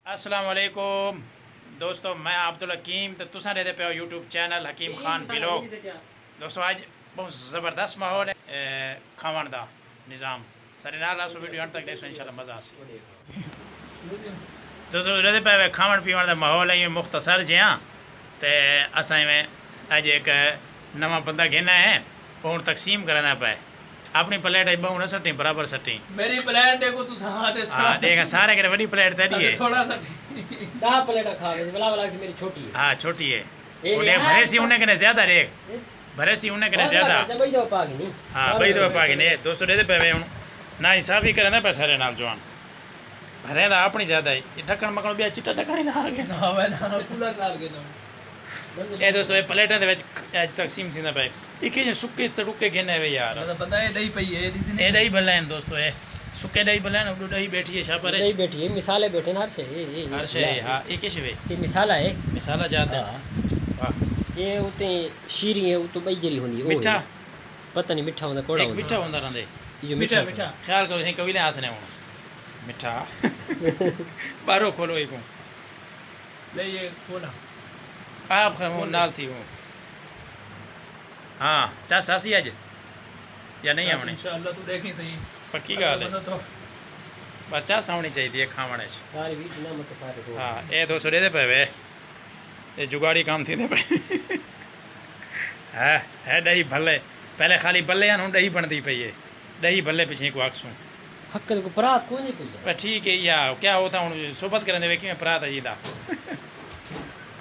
अस्सलाम वालेकुम दोस्तों, मैं अब्दुल हकीम तो तुसा दे पे यूट्यूब चैनल हकीम खान व्लॉग। दोस्तों आज बहुत ज़बरदस्त माहौल है खावन का निज़ाम सारे नाल आसो वीडियो अंत तक देखो इंशाल्लाह मज़ा आसे। दोस्तों दे पे खावन पीवन का माहौल है मुख्तसर जिया तो असा में अज एक नवा बंदा घेना है वो हूँ तकसीम करना पे अपनी प्लेट बहु न सटी बराबर सटी मेरी प्लेट देखो तू हां देख सारे के बड़ी प्लेट तेरी है थोड़ा सटी 10 प्लेट खा गए वाला वाला से मेरी छोटी है। हां छोटी है वो देख भरे सी उन्हें कने ज्यादा देख भरे सी उन्हें कने ज्यादा भाई दो पा गई नहीं। हां भाई दो पा गई ने 200 दे पे हुन ना इंसाफी करना पे सारे नाल जवान भरे दा अपनी ज्यादा है ये ढक्कन मकन भी चिट्टा ढक्कन ना आ गया ना वे ना कूलर नाल के ना ए दोस्तों ये प्लेटां दे विच तकसीम थींदा पे इके जे सुके तड़ुके घेने वे यार मतलब पता है दही पई है दिस ए दही बल्लेन दोस्तों ए सुके दही बल्लेन उडो दही बैठी है छापर है दही बैठी है मिसाले बैठे ना हर से हर से हां ये किस वे ये मिसाला है मिसाला ज्यादा वाह ये उते शीरी है तो बई जरी होंदी है मिठा पता नहीं मिठा होंदा कोड़ा एक होंदा मिठा होंदा रहंदे ये मीठा मीठा ख्याल करो सही कभी हंसने हूँ मिठा बारो खोलो एक हूँ ले ये कोना आप हूँ नाल थी हूँ हाँ चा सासी आज या नहीं हमने इंशाल्लाह तू देखी सही पक्की गल है तो बच्चा सावनी चाहिए खावण सारे वीट ना मत सारे हो हाँ ये 200 दे पे वे ये जुगाड़ी काम थी दे पे है दही भले पहले खाली बल्ले हूँ दही बनती पई है दही भले पिछे को आखसूँ हक को परात कोनी पई है पर ठीक है या क्या होता हूँ सोबत करने वे कि परात है जीदा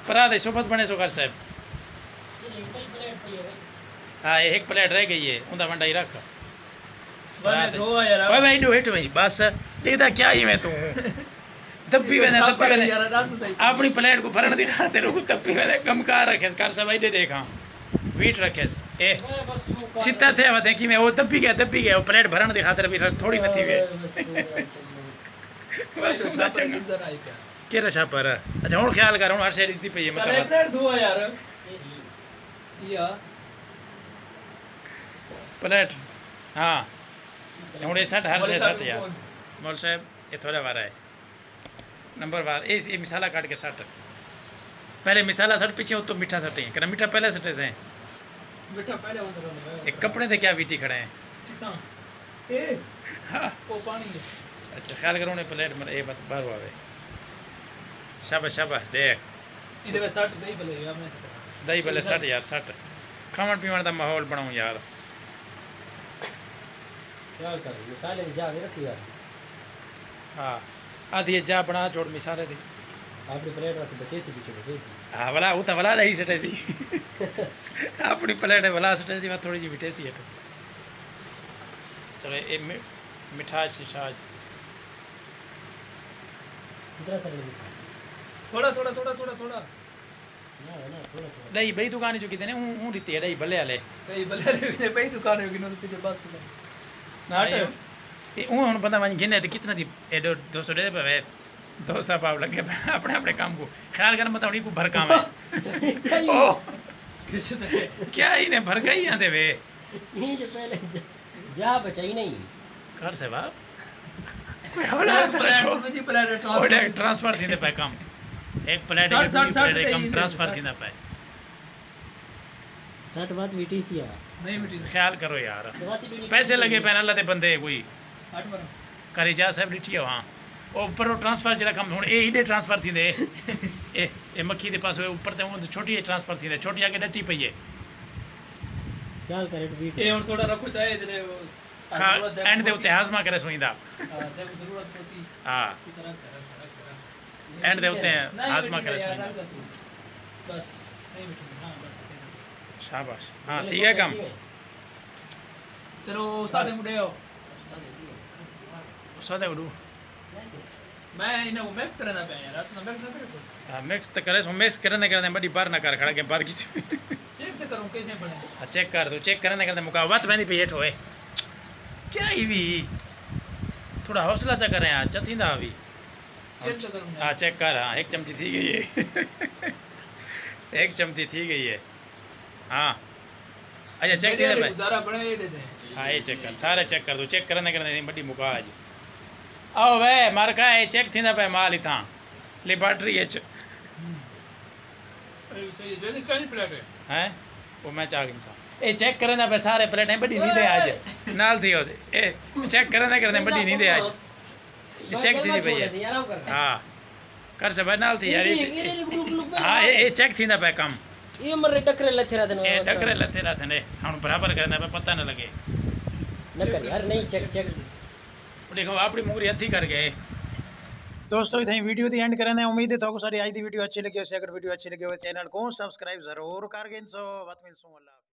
परात है सोबत बने सो कर साहब हाँ एक प्लेट रह गई है उनका वंडा ही रख भाई भाई डो हिट भाई बस देखता क्या ही मैं तू दब्बी वेने अपनी प्लेट को भरन दिखा तेरे को दब्बी वेने कम का रखे कर सब आई दे देखा वीट रखे ए चित्ता थे वा देखी मैं वो दब्बी गया वो प्लेट भरन दिखा तेरे भी थोड़ी मथी वे बस सुना चंगा के रशा पर अच्छा हुन ख्याल कर हुन हर शहर इसदी पई है मतलब प्लेट धो यार या प्लेट हाँ हूँ 60 हर शे 60 यार मौल साहब ये थोड़ा वारा है नंबर वार ये मिसाला काट के 60 पहले मिसाला 60 पीछे तो मीठा 60 है मीठा पहले 60 से मीठा पहले होता एक कपड़े दे क्या वीटी खड़े हैं ए हाँ ओ पानी अच्छा ख्याल करो ने प्लेट में ये बात बाहर आवे शाबाश शाबाश देख इधर में 60 दही भले मैं दही भले 60 यार 60 खावन पीवन का माहौल बनाऊं यार क्या कर मिसाले जा के रखी यार हाँ आधी जा बना जोड़ मिसाले दी आपनी प्लेट वास्ते बचे सी पीछे बचे सी हाँ वाला वो तो वाला नहीं सटे सी अपनी प्लेट है वाला सटे सी थोड़ी जी बिटे सी है चलो ये मिठाई शिशाज कितना सा मीठा थोड़ा थोड़ा थोड़ा थोड़ा थोड़ा ना थोड़ा थोड़ा दही बई दुकान जो कितने हूं दी दही भले वाले कई भले भाई दुकान होगी ना तो पीछे बस ना ये हुन बंदा वन गिने तो कितना दी 200 दे पे दोस्त पाव लगे अपने अपने काम को ख्याल कर मत उन्हीं को भर काम है ओ क्या ही ने भर गई यहां दे वे ये जो पहले जा बचाई नहीं कर से बाप प्लेट तो जी प्लेट ट्रांसफर थी पे काम एक प्लेट कम ट्रांसफर थी पे 60 बात मीठी सी है नहीं मिटी ख्याल करो यार पैसे लगे पैन अल्लाह दे बंदे कोई 8 बार करी जा साहब लिटियो हां ऊपर ट्रांसफर जरा कम हुन ए इडे ट्रांसफर थी दे ए मक्खी दे पास ऊपर ते छोटी ट्रांसफर थी दे छोटी आके डटी पई है ख्याल करे बीट ए और थोड़ा रखो चाहे जने एंड दे उते हाजमा करे सोईंदा जब जरूरत पसी हां की तरह चरक एंड दे उते हाजमा करे सोईंदा बस नहीं मिटी हां बस शाबाश हां ठीक है काम चलो सादे मुड़े हो सादे उडू मैं इन्हें मिक्स करना पे यार तो मिक्स ना करो हां मिक्स तो करे सो मिक्स करने बड़ी बार ना कर खड़ा के बार की चेक तो करूं कैसे बने चेक कर दो चेक करने मुकावत वेंदी पे हेठो है क्या ही भी थोड़ा हौसला चा करें आज चथींदा अभी चेक तो करूं हाँ चेक कर हाँ एक चमची थी गई है एक चमची थी गई है हाँ अच्छा चेक थी भाई गुजारा बड़े दे दे हाँ ये चेक कर सारे चेक कर दो चेक करने बड़ी मुका आज आओ वे मार का है चेक थी पे माल इतना लेबॉर्टरी है सही जल्दी कहीं प्लेट है हैं वो मैं चाह इंसान ए चेक करना पे सारे प्लेट हैं बड़ी नहीं दे आज नाल थी उसे ए चेक करना बड़ी नहीं दे आज चेक थी भैया हां कर से भाई नाल थी यार हां ए चेक थी ना पे कम ये मरे डकरे लथे रहते ए डकरे लथे रहते ने हम बराबर करना पे पता ना लगे न कर यार नहीं चेक देखो अपनी मुंगरी हथी कर गए दोस्तों इतनी वीडियो दी एंड करना है उम्मीद है तो सारी आज दी वीडियो अच्छी लगी हो अगर वीडियो अच्छी लगी हो चैनल को सब्सक्राइब जरूर कर सो बात मिलसूं अल्लाह।